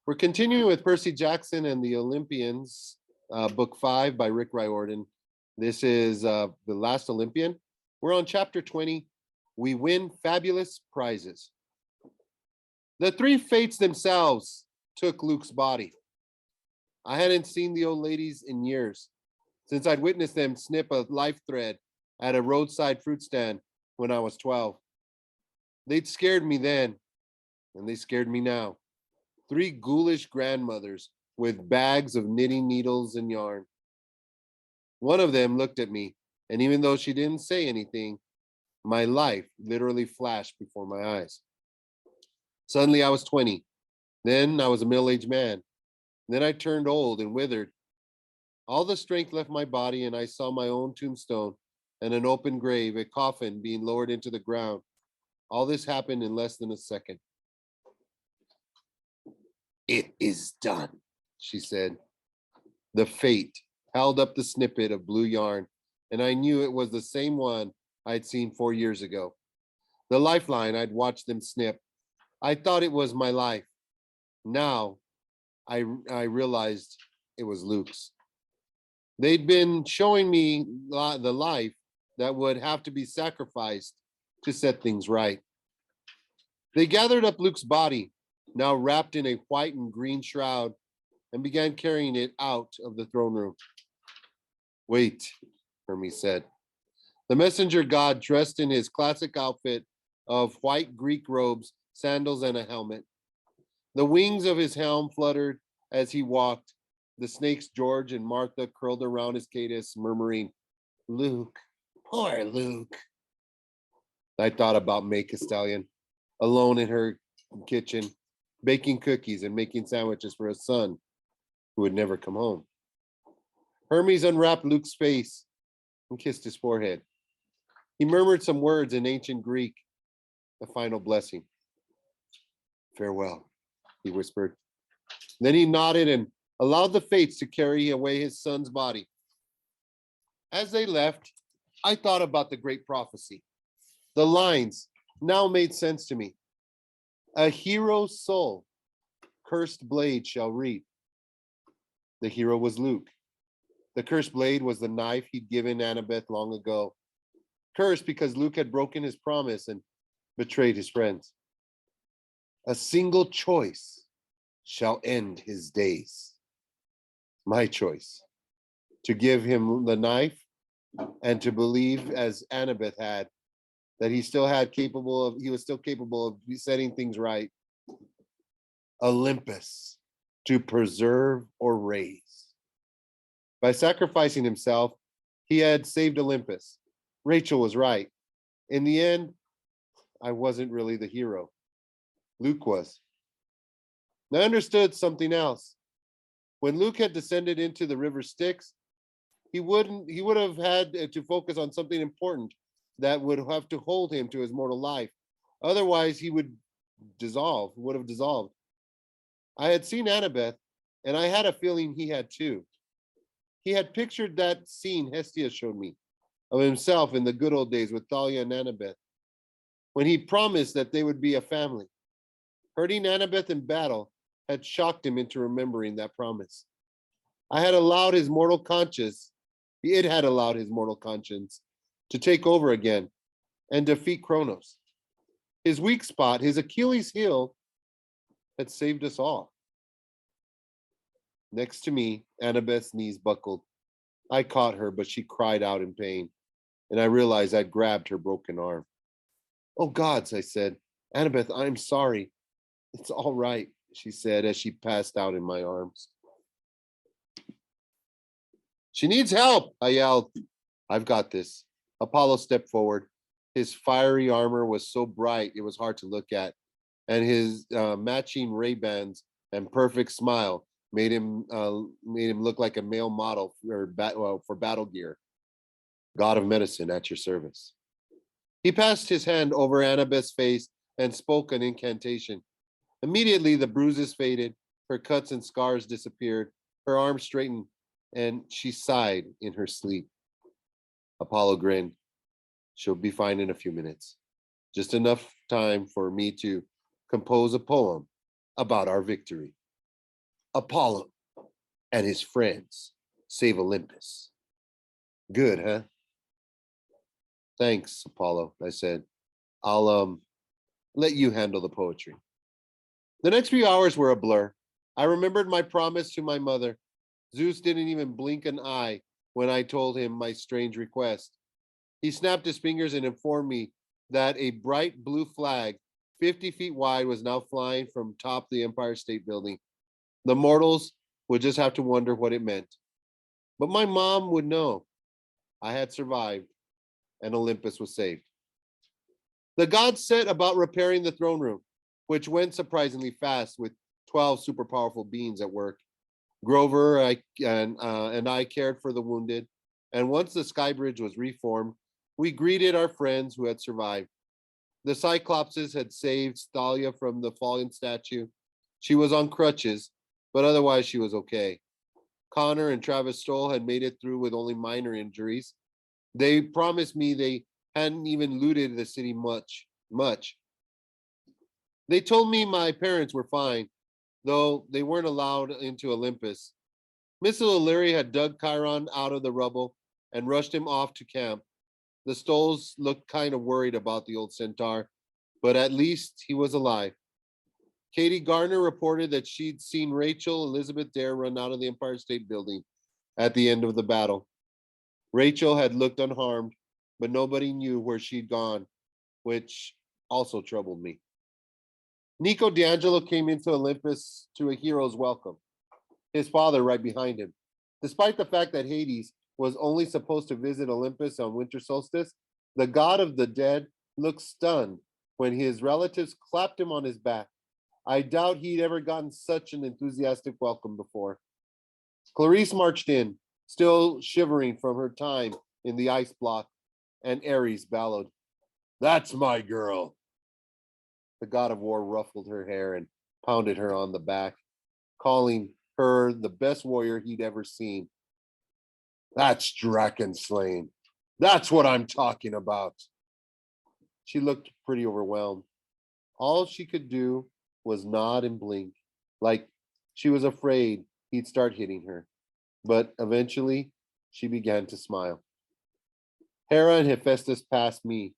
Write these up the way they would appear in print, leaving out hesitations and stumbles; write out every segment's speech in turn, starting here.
We're continuing with Percy Jackson and the Olympians, book 5 by Rick Riordan. This is the Last Olympian. We're on chapter 20. We win fabulous prizes. The three fates themselves took Luke's body. I hadn't seen the old ladies in years, since I'd witnessed them snip a life thread at a roadside fruit stand when I was 12. They'd scared me then, and they scared me now. Three ghoulish grandmothers with bags of knitting needles and yarn. One of them looked at me, and even though she didn't say anything, my life literally flashed before my eyes. Suddenly I was 20. Then I was a middle-aged man. Then I turned old and withered. All the strength left my body, and I saw my own tombstone and an open grave, a coffin being lowered into the ground. All this happened in less than a second. "It is done," she said. The fate held up the snippet of blue yarn, and I knew it was the same one I'd seen 4 years ago. The lifeline I'd watched them snip. I thought it was my life. Now I realized it was Luke's. They'd been showing me the life that would have to be sacrificed to set things right. They gathered up Luke's body, now wrapped in a white and green shroud, and began carrying it out of the throne room. "Wait," Hermes said. The messenger god, dressed in his classic outfit of white Greek robes, sandals, and a helmet. The wings of his helm fluttered as he walked. The snakes George and Martha curled around his catus, murmuring, "Luke, poor Luke." I thought about May Castellan, alone in her kitchen, baking cookies and making sandwiches for a son who would never come home. Hermes unwrapped Luke's face and kissed his forehead. He murmured some words in ancient Greek, a final blessing. "Farewell," he whispered. Then he nodded and allowed the fates to carry away his son's body. As they left, I thought about the great prophecy. The lines now made sense to me. A hero's soul, cursed blade shall reap. The hero was Luke. The cursed blade was the knife he'd given Annabeth long ago. Cursed because Luke had broken his promise and betrayed his friends. A single choice shall end his days. My choice, to give him the knife and to believe, as Annabeth had, that he was still capable of setting things right. Olympus, to preserve or raise. By sacrificing himself, he had saved Olympus. Rachel was right. In the end, I wasn't really the hero. Luke was. And I understood something else. When Luke had descended into the river Styx, he would have had to focus on something important that would have to hold him to his mortal life. Otherwise, he would have dissolved. I had seen Annabeth, and I had a feeling he had too. He had pictured that scene Hestia showed me of himself in the good old days with Thalia and Annabeth, when he promised that they would be a family. Hurting Annabeth in battle had shocked him into remembering that promise. It had allowed his mortal conscience to take over again and defeat Kronos. His weak spot, his Achilles heel, had saved us all. Next to me, Annabeth's knees buckled. I caught her, but she cried out in pain, and I realized I'd grabbed her broken arm. "Oh gods," I said. "Annabeth, I'm sorry." "It's all right," she said as she passed out in my arms. "She needs help," I yelled. "I've got this." Apollo stepped forward. His fiery armor was so bright it was hard to look at, and his matching Ray-Bans and perfect smile made him look like a male model for battle gear. "God of medicine, at your service." He passed his hand over Annabeth's face and spoke an incantation. Immediately, the bruises faded, her cuts and scars disappeared, her arms straightened, and she sighed in her sleep. Apollo grinned. "She'll be fine in a few minutes. Just enough time for me to compose a poem about our victory." Apollo and his friends save Olympus. Good, huh? Thanks, Apollo, I said. I'll let you handle the poetry. The next few hours were a blur. I remembered my promise to my mother. Zeus didn't even blink an eye when I told him my strange request. He snapped his fingers and informed me that a bright blue flag, 50 feet wide, was now flying from top the Empire State Building. The mortals would just have to wonder what it meant. But my mom would know. I had survived, and Olympus was saved. The gods set about repairing the throne room, which went surprisingly fast with 12 super powerful beings at work. Grover and I cared for the wounded, and once the sky bridge was reformed, we greeted our friends who had survived. The Cyclopses had saved Thalia from the falling statue. She was on crutches, but otherwise she was okay. Connor and Travis Stoll had made it through with only minor injuries. They promised me they hadn't even looted the city much. They told me my parents were fine, though they weren't allowed into Olympus. Mrs. O'Leary had dug Chiron out of the rubble and rushed him off to camp. The Stolls looked kind of worried about the old centaur, but at least he was alive. Katie Gardner reported that she'd seen Rachel Elizabeth Dare run out of the Empire State Building at the end of the battle. Rachel had looked unharmed, but nobody knew where she'd gone, which also troubled me. Nico D'Angelo came into Olympus to a hero's welcome, his father right behind him. Despite the fact that Hades was only supposed to visit Olympus on winter solstice, the god of the dead looked stunned when his relatives clapped him on his back. I doubt he'd ever gotten such an enthusiastic welcome before. Clarice marched in, still shivering from her time in the ice block, and Ares bellowed, "That's my girl." The god of war ruffled her hair and pounded her on the back, calling her the best warrior he'd ever seen. "That's Draken slaying. That's what I'm talking about." She looked pretty overwhelmed. All she could do was nod and blink, like she was afraid he'd start hitting her. But eventually, she began to smile. Hera and Hephaestus passed me,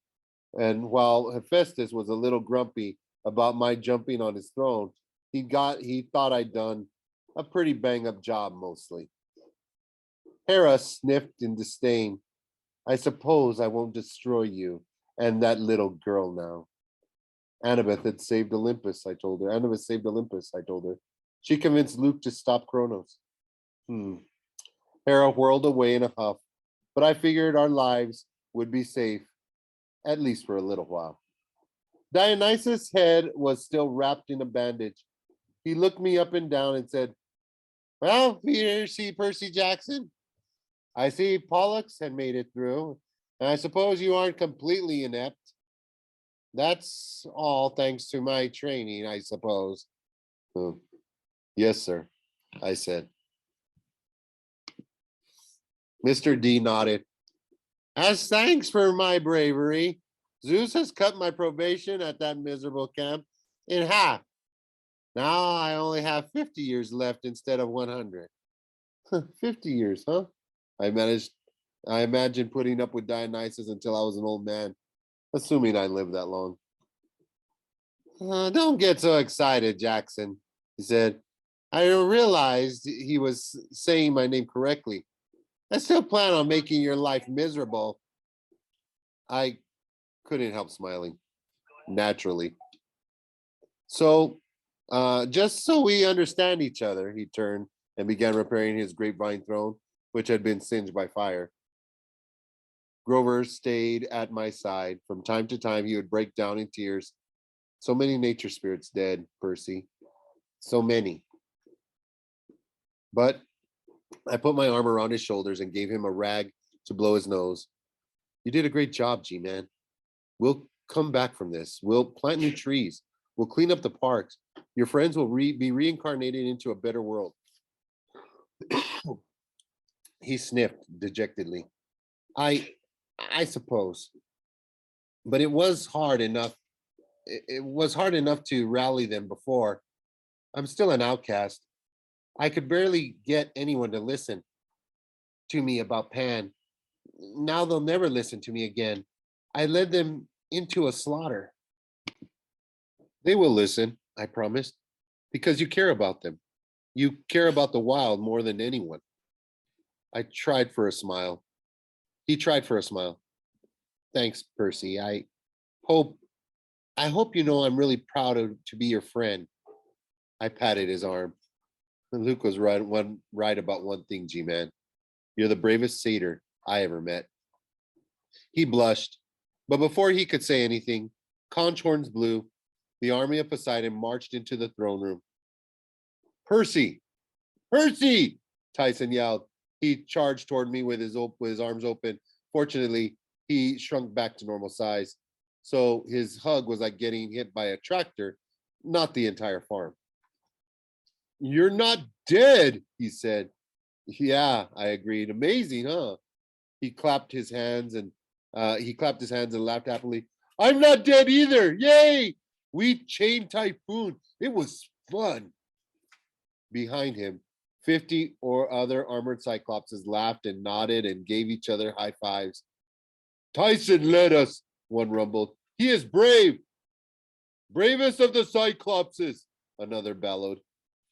and while Hephaestus was a little grumpy about my jumping on his throne, he thought I'd done a pretty bang up job mostly. Hera sniffed in disdain. "I suppose I won't destroy you and that little girl now." Annabeth had saved Olympus, I told her. Annabeth saved Olympus, I told her. She convinced Luke to stop Kronos. Hera whirled away in a huff, but I figured our lives would be safe, at least for a little while. Dionysus' head was still wrapped in a bandage. He looked me up and down and said, "Well, Peter, see Percy Jackson? I see Pollux had made it through, and I suppose you aren't completely inept. That's all thanks to my training, I suppose." "Yes, sir," I said. Mr. D nodded. "As thanks for my bravery, Zeus has cut my probation at that miserable camp in half. Now I only have 50 years left instead of 100. 50 years, huh? I imagined putting up with Dionysus until I was an old man, assuming I lived that long. Don't get so excited, Jackson," he said. I realized he was saying my name correctly. "I still plan on making your life miserable." I couldn't help smiling, naturally. "So, just so we understand each other," he turned and began repairing his grapevine throne, which had been singed by fire. Grover stayed at my side. From time to time, he would break down in tears. "So many nature spirits dead, Percy. So many." But I put my arm around his shoulders and gave him a rag to blow his nose. "You did a great job, G-Man. We'll come back from this. We'll plant new trees. We'll clean up the parks. Your friends will be reincarnated into a better world." He sniffed dejectedly. I suppose. But it was hard enough. It was hard enough to rally them before. I'm still an outcast. I could barely get anyone to listen to me about Pan. Now they'll never listen to me again. I led them into a slaughter. They will listen, I promised, because you care about them. You care about the wild more than anyone. I tried for a smile. He tried for a smile. Thanks, Percy. hope I hope you know I'm really proud to be your friend. I patted his arm. Luke was right about one thing, G-Man. You're the bravest satyr I ever met. He blushed, but before he could say anything, conch horns blew. The army of Poseidon marched into the throne room. Percy! Percy! Tyson yelled. He charged toward me with his arms open. Fortunately, he shrunk back to normal size. So his hug was like getting hit by a tractor, not the entire farm. You're not dead, he said. Yeah, I agreed. Amazing, huh? He clapped his hands and laughed happily. I'm not dead either. Yay! We chained Typhoon. It was fun. Behind him, 50 or other armored cyclopses laughed and nodded and gave each other high fives. Tyson led us, one rumbled. He is brave. Bravest of the cyclopses, another bellowed.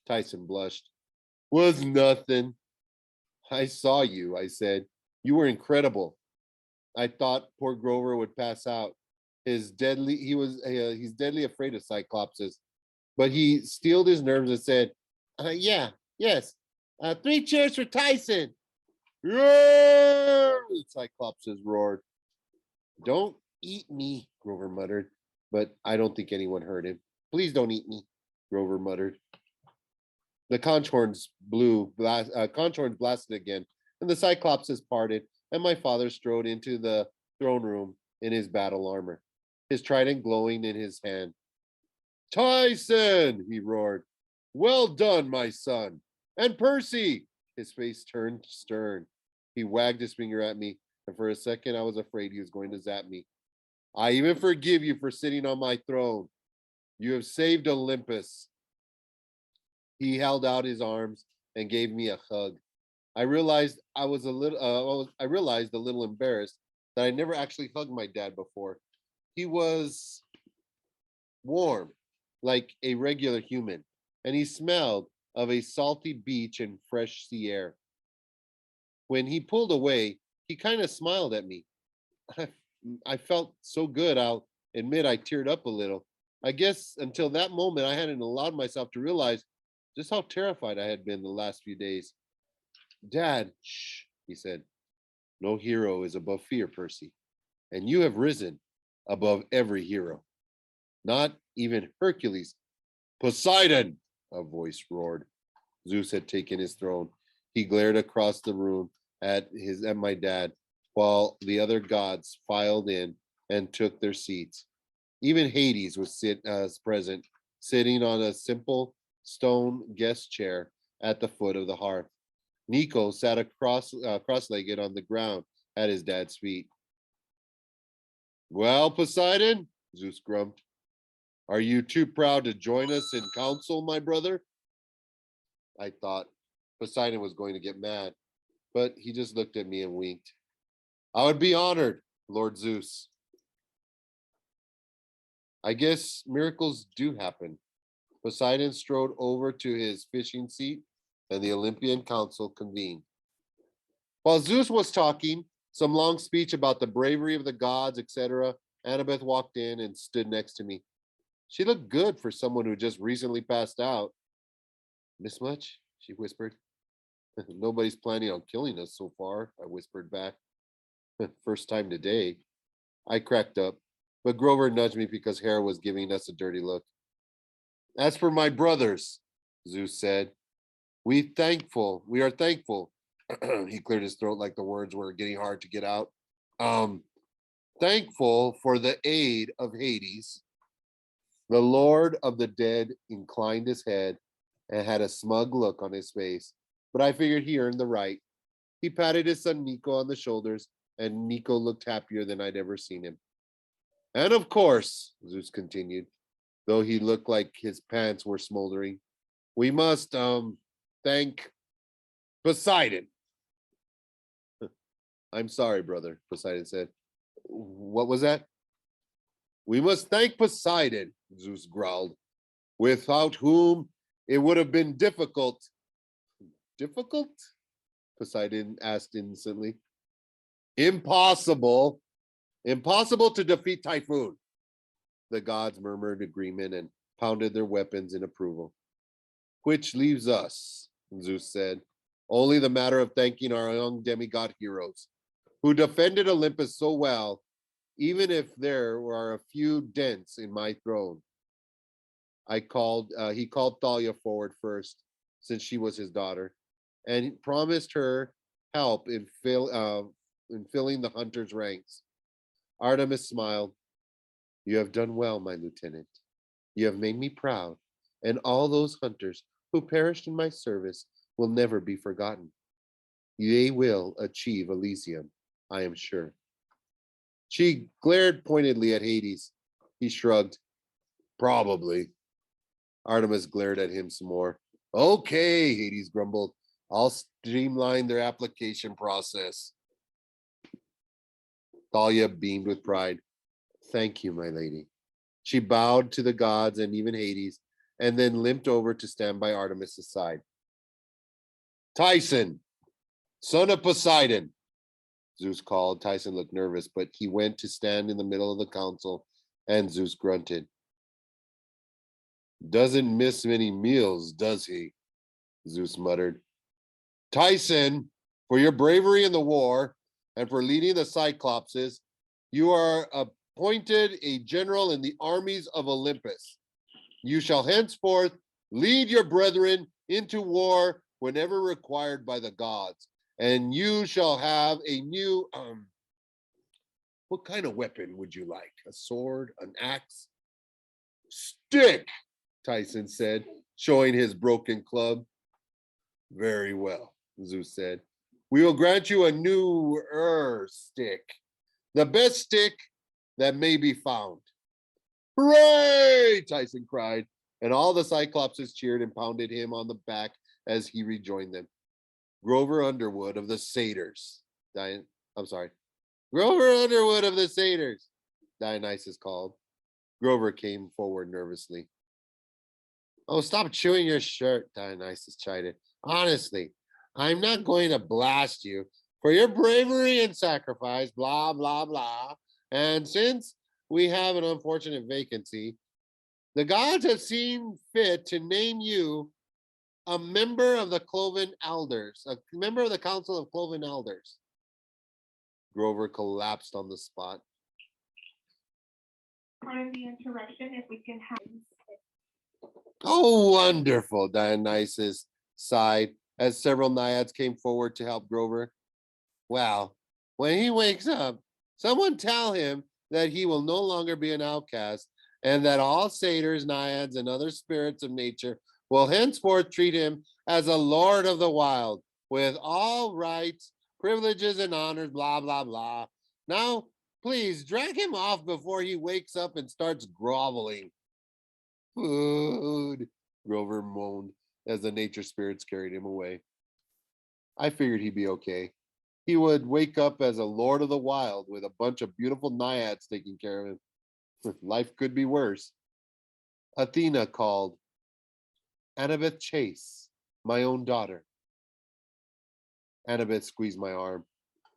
Tyson blushed. Was nothing. I saw you, I said. You were incredible. I thought poor Grover would pass out. He's deadly afraid of cyclopses. But he steeled his nerves and said, yeah, yes. 3 cheers for Tyson. Roar! The cyclopses roared. Don't eat me, Grover muttered. But I don't think anyone heard him. Please don't eat me, Grover muttered. The conch horns blasted again, and the cyclopses parted, and my father strode into the throne room in his battle armor, his trident glowing in his hand. Tyson, he roared. Well done, my son. And Percy, his face turned stern. He wagged his finger at me, and for a second I was afraid he was going to zap me. I even forgive you for sitting on my throne. You have saved Olympus. He held out his arms and gave me a hug. I realized I realized a little embarrassed that I never actually hugged my dad before. He was warm, like a regular human, and he smelled of a salty beach and fresh sea air. When he pulled away, he kind of smiled at me. I, I felt so good, I'll admit I teared up a little. I guess until that moment, I hadn't allowed myself to realize just how terrified I had been the last few days. Dad, shh, he said. No hero is above fear, Percy. And you have risen above every hero. Not even Hercules. Poseidon, a voice roared. Zeus had taken his throne. He glared across the room at my dad, while the other gods filed in and took their seats. Even Hades was present, sitting on a simple stone guest chair at the foot of the hearth. Nico sat cross-legged on the ground at his dad's feet. Well, Poseidon, Zeus grumped, are you too proud to join us in council, my brother? I thought Poseidon was going to get mad, but he just looked at me and winked. I would be honored, Lord Zeus. I guess miracles do happen. Poseidon strode over to his fishing seat, and the Olympian Council convened. While Zeus was talking, some long speech about the bravery of the gods, etc., Annabeth walked in and stood next to me. She looked good for someone who just recently passed out. Miss much? She whispered. Nobody's planning on killing us so far, I whispered back. First time today. I cracked up, but Grover nudged me because Hera was giving us a dirty look. As for my brothers, Zeus said, we are thankful. He cleared his throat like the words were getting hard to get out. Thankful for the aid of Hades. The Lord of the Dead inclined his head and had a smug look on his face, but I figured he earned the right. He patted his son Nico on the shoulders, and Nico looked happier than I'd ever seen him. And of course, Zeus continued, though he looked like his pants were smoldering, we must thank Poseidon. I'm sorry, brother, Poseidon said. What was that? We must thank Poseidon, Zeus growled, without whom it would have been difficult. Difficult? Poseidon asked innocently. Impossible. Impossible to defeat Typhoon. The gods murmured agreement and pounded their weapons in approval. Which leaves us, Zeus said, only the matter of thanking our young demigod heroes, who defended Olympus so well, even if there were a few dents in my throne. He called Thalia forward first, since she was his daughter, and promised her help in filling the hunters' ranks. Artemis smiled. You have done well, my lieutenant. You have made me proud, and all those hunters who perished in my service will never be forgotten. They will achieve Elysium, I am sure. She glared pointedly at Hades. He shrugged. Probably. Artemis glared at him some more. Okay, Hades grumbled. I'll streamline their application process. Thalia beamed with pride. Thank you, my lady. She bowed to the gods and even Hades, and then limped over to stand by Artemis's side. Tyson, son of Poseidon, Zeus called. Tyson looked nervous, but he went to stand in the middle of the council, and Zeus grunted. Doesn't miss many meals, does he? Zeus muttered. Tyson, for your bravery in the war and for leading the Cyclopses, you are appointed a general in the armies of Olympus. You shall henceforth lead your brethren into war whenever required by the gods, and you shall have a new, what kind of weapon would you like? A sword, an axe? Stick, Tyson said, showing his broken club. Very well, Zeus said. We will grant you a new stick, the best stick that may be found. Hooray! Tyson cried, and all the Cyclopses cheered and pounded him on the back as he rejoined them. Grover Underwood of the Satyrs. Grover Underwood of the Satyrs, Dionysus called. Grover came forward nervously. Oh, stop chewing your shirt, Dionysus chided. Honestly, I'm not going to blast you for your bravery and sacrifice, blah, blah, blah. And since we have an unfortunate vacancy, the gods have seen fit to name you a member of the Cloven Elders, a member of the Council of Cloven Elders. Grover collapsed on the spot. Part of the interruption, if we can have. Oh, wonderful, Dionysus sighed as several naiads came forward to help Grover. Well, when he wakes up, someone tell him that he will no longer be an outcast and that all satyrs, naiads, and other spirits of nature will henceforth treat him as a lord of the wild with all rights, privileges, and honors, blah, blah, blah. Now, please drag him off before he wakes up and starts groveling. Food, Grover moaned as the nature spirits carried him away. I figured he'd be okay. He would wake up as a lord of the wild with a bunch of beautiful naiads taking care of him. Life could be worse. Athena called. Annabeth Chase, my own daughter. Annabeth squeezed my arm,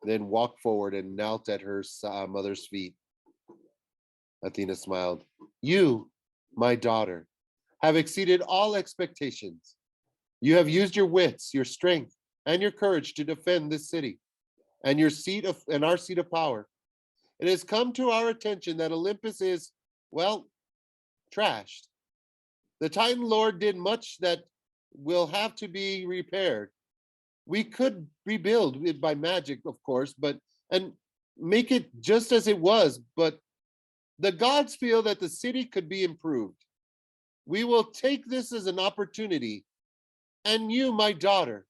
then walked forward and knelt at her mother's feet. Athena smiled. You, my daughter, have exceeded all expectations. You have used your wits, your strength, and your courage to defend this city and our seat of power. It has come to our attention that Olympus is, well, trashed. The Titan Lord did much that will have to be repaired. We could rebuild it by magic, of course, and make it just as it was, but the gods feel that the city could be improved. We will take this as an opportunity, and you, my daughter,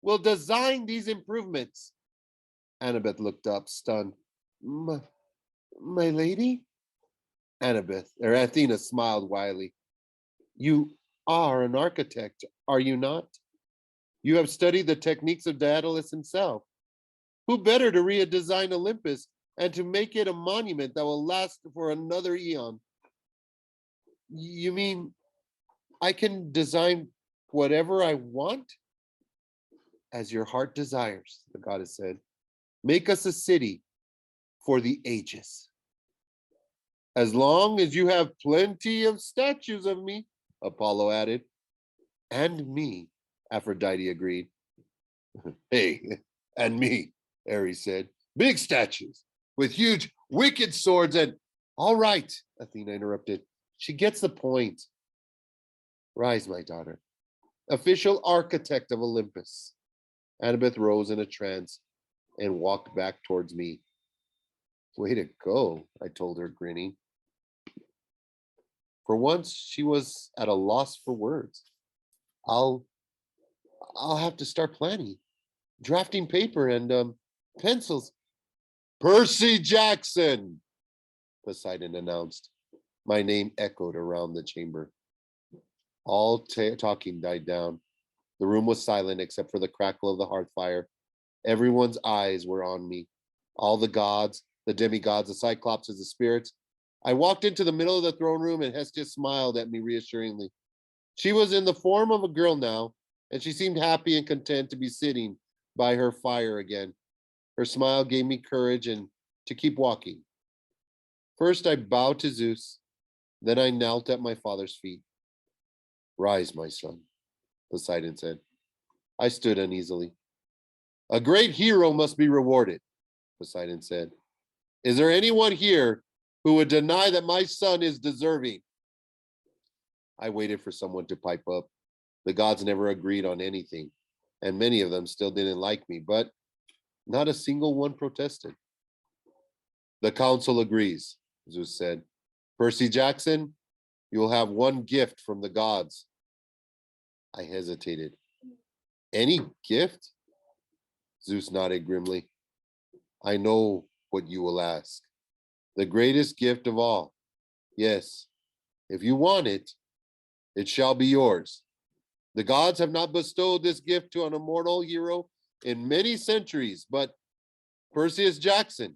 will design these improvements. Annabeth looked up, stunned. My lady? Athena smiled wildly. You are an architect, are you not? You have studied the techniques of Daedalus himself. Who better to redesign Olympus and to make it a monument that will last for another eon? You mean I can design whatever I want? As your heart desires, the goddess said. Make us a city for the ages. As long as you have plenty of statues of me, Apollo added. And me, Aphrodite agreed. Hey, and me, Ares said. Big statues with huge, wicked swords and. All right, Athena interrupted. She gets the point. Rise, my daughter. Official architect of Olympus. Annabeth rose in a trance and walked back towards me. Way to go, I told her, grinning. For once, she was at a loss for words. I'll have to start planning, drafting paper and pencils. Percy Jackson, Poseidon announced. My name echoed around the chamber. All talking died down. The room was silent except for the crackle of the hearth fire. Everyone's eyes were on me. All the gods, the demigods, the cyclopses, the spirits. I walked into the middle of the throne room and Hestia smiled at me reassuringly. She was in the form of a girl now, and she seemed happy and content to be sitting by her fire again. Her smile gave me courage and to keep walking. First, I bowed to Zeus. Then I knelt at my father's feet. Rise, my son, Poseidon said. I stood uneasily. A great hero must be rewarded, Poseidon said. Is there anyone here who would deny that my son is deserving? I waited for someone to pipe up. The gods never agreed on anything, and many of them still didn't like me, but not a single one protested. The council agrees, Zeus said. Percy Jackson, you will have one gift from the gods. I hesitated. Any gift? Zeus nodded grimly. I know what you will ask. The greatest gift of all. Yes, if you want it, it shall be yours. The gods have not bestowed this gift to an immortal hero in many centuries, but Perseus Jackson,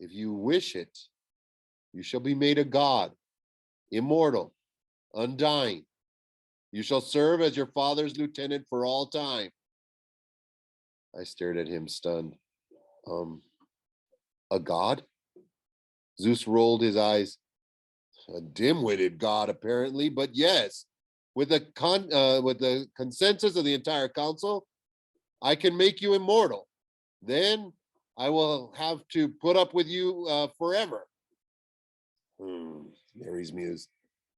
if you wish it, you shall be made a god, immortal, undying. You shall serve as your father's lieutenant for all time. I stared at him, stunned. A god? Zeus rolled his eyes. A dim-witted god, apparently, but yes, with the consensus of the entire council, I can make you immortal. Then I will have to put up with you forever. Ares mused.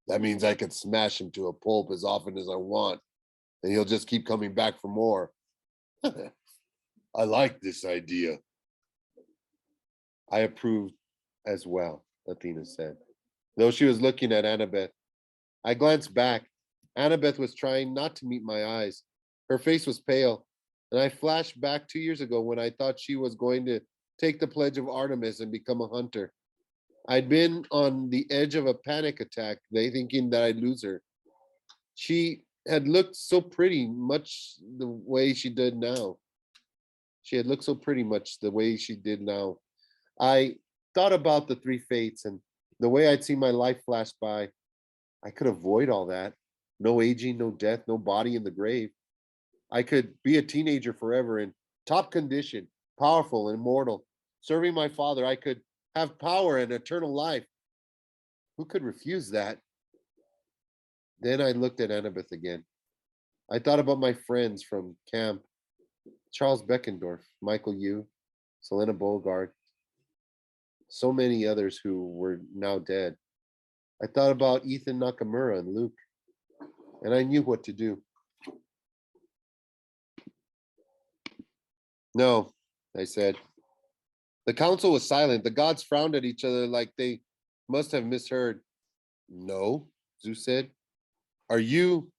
That means I could smash him to a pulp as often as I want, and he'll just keep coming back for more. I like this idea. I approved as well, Athena said, though she was looking at Annabeth. I glanced back. Annabeth was trying not to meet my eyes. Her face was pale, and I flashed back 2 years ago when I thought she was going to take the pledge of Artemis and become a hunter. I'd been on the edge of a panic attack, thinking that I'd lose her. She had looked so pretty, much the way she did now. She had looked so pretty much the way she did now. I thought about the three fates and the way I'd seen my life flash by. I could avoid all that. No aging, no death, no body in the grave. I could be a teenager forever in top condition, powerful and immortal. Serving my father, I could have power and eternal life. Who could refuse that? Then I looked at Annabeth again. I thought about my friends from camp, Charles Beckendorf, Michael Yu, Selena Bogart, so many others who were now dead. I thought about Ethan Nakamura and Luke, and I knew what to do. No, I said. The council was silent. The gods frowned at each other like they must have misheard. No, Zeus said. Are you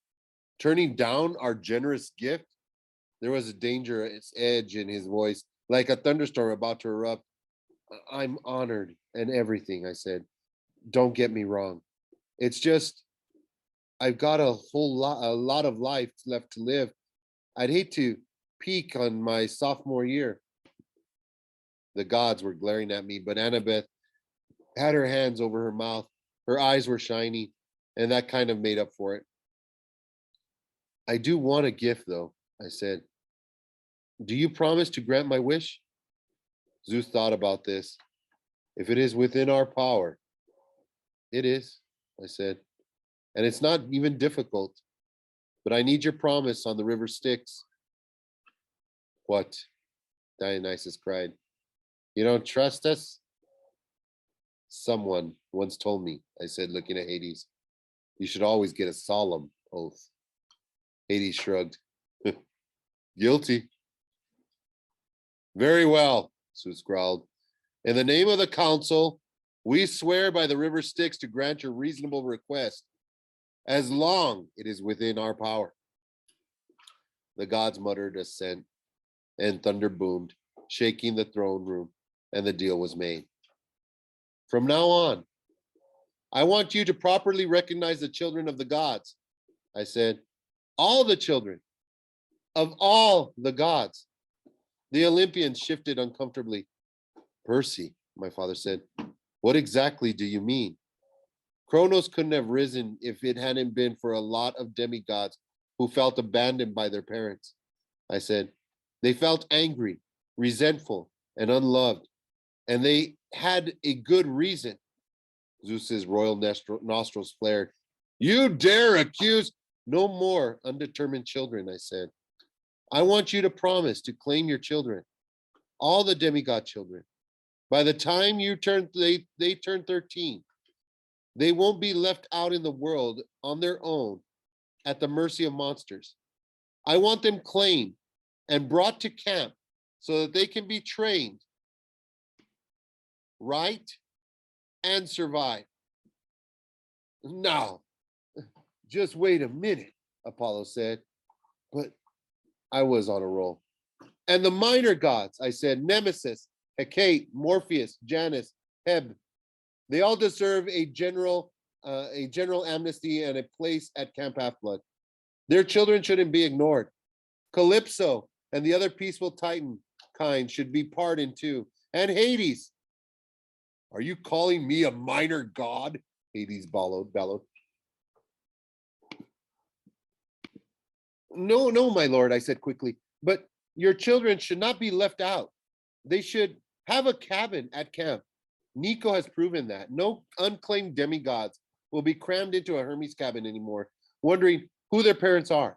turning down our generous gift? There was a dangerous edge in his voice, like a thunderstorm about to erupt. I'm honored and everything, I said. Don't get me wrong. It's just I've got a lot of life left to live. I'd hate to peak on my sophomore year. The gods were glaring at me, but Annabeth had her hands over her mouth. Her eyes were shiny, and that kind of made up for it. I do want a gift, though, I said. Do you promise to grant my wish? Zeus thought about this. If it is within our power, it is, I said. And it's not even difficult. But I need your promise on the river Styx. What? Dionysus cried. You don't trust us? Someone once told me, I said, looking at Hades. You should always get a solemn oath. Hades shrugged. Guilty. Very well, Zeus growled. In the name of the council, we swear by the river Styx to grant your reasonable request, as long it is within our power. The gods muttered assent, and thunder boomed, shaking the throne room, and the deal was made. From now on, I want you to properly recognize the children of the gods, I said. All the children of all the gods. The Olympians shifted uncomfortably. Percy, my father said, what exactly do you mean? Kronos couldn't have risen if it hadn't been for a lot of demigods who felt abandoned by their parents. I said, they felt angry, resentful, and unloved, and they had a good reason. Zeus's royal nostrils flared. You dare accuse? No more undetermined children, I said. I want you to promise to claim your children, all the demigod children. By the time they turn 13, they won't be left out in the world on their own at the mercy of monsters. I want them claimed and brought to camp so that they can be trained, right, and survive. Now, just wait a minute, Apollo said, but I was on a roll. And the minor gods, I said, Nemesis, Hecate, Morpheus, Janus, Heb, they all deserve a general amnesty and a place at Camp Half-Blood. Their children shouldn't be ignored. Calypso and the other peaceful Titan kind should be pardoned too. And Hades. Are you calling me a minor god? Hades bellowed. No, my lord, I said quickly. But your children should not be left out. They should have a cabin at camp. Nico has proven that. No unclaimed demigods will be crammed into a Hermes cabin anymore, wondering who their parents are.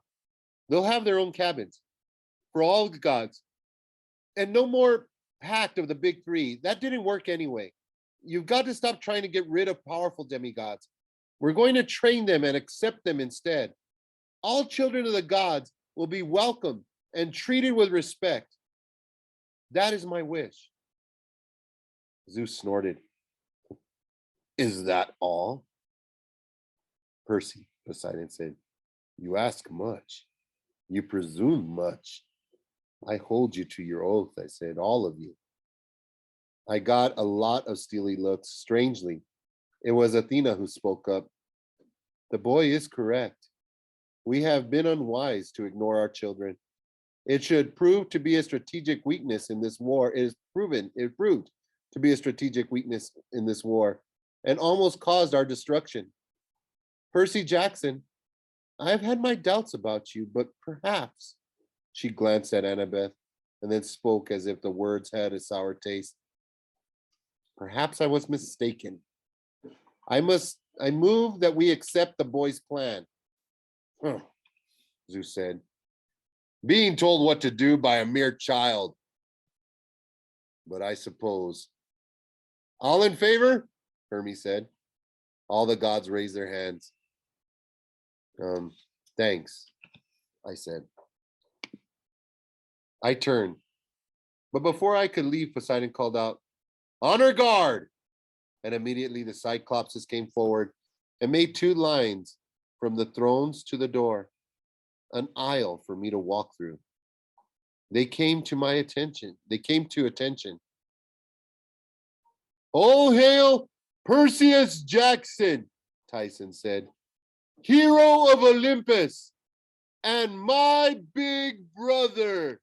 They'll have their own cabins for all the gods. And no more pact of the big three. That didn't work anyway. You've got to stop trying to get rid of powerful demigods. We're going to train them and accept them instead. All children of the gods will be welcomed and treated with respect. That is my wish. Zeus snorted. Is that all? Percy, Poseidon said, you ask much. You presume much. I hold you to your oath, I said, all of you. I got a lot of steely looks. Strangely, it was Athena who spoke up. The boy is correct. We have been unwise to ignore our children. It should prove to be a strategic weakness in this war. It proved to be a strategic weakness in this war and almost caused our destruction. Percy Jackson, I've had my doubts about you, but perhaps, she glanced at Annabeth and then spoke as if the words had a sour taste. Perhaps I was mistaken. I move that we accept the boy's plan. Zeus said, being told what to do by a mere child. But I suppose. All in favor? Hermes said. All the gods raised their hands. Thanks, I said. I turned. But before I could leave, Poseidon called out, honor guard! And immediately the Cyclopses came forward and made 2 lines from the thrones to the door, an aisle for me to walk through. They came to attention. Oh, hail Percy Jackson, Tyson said. Hero of Olympus. and my big brother.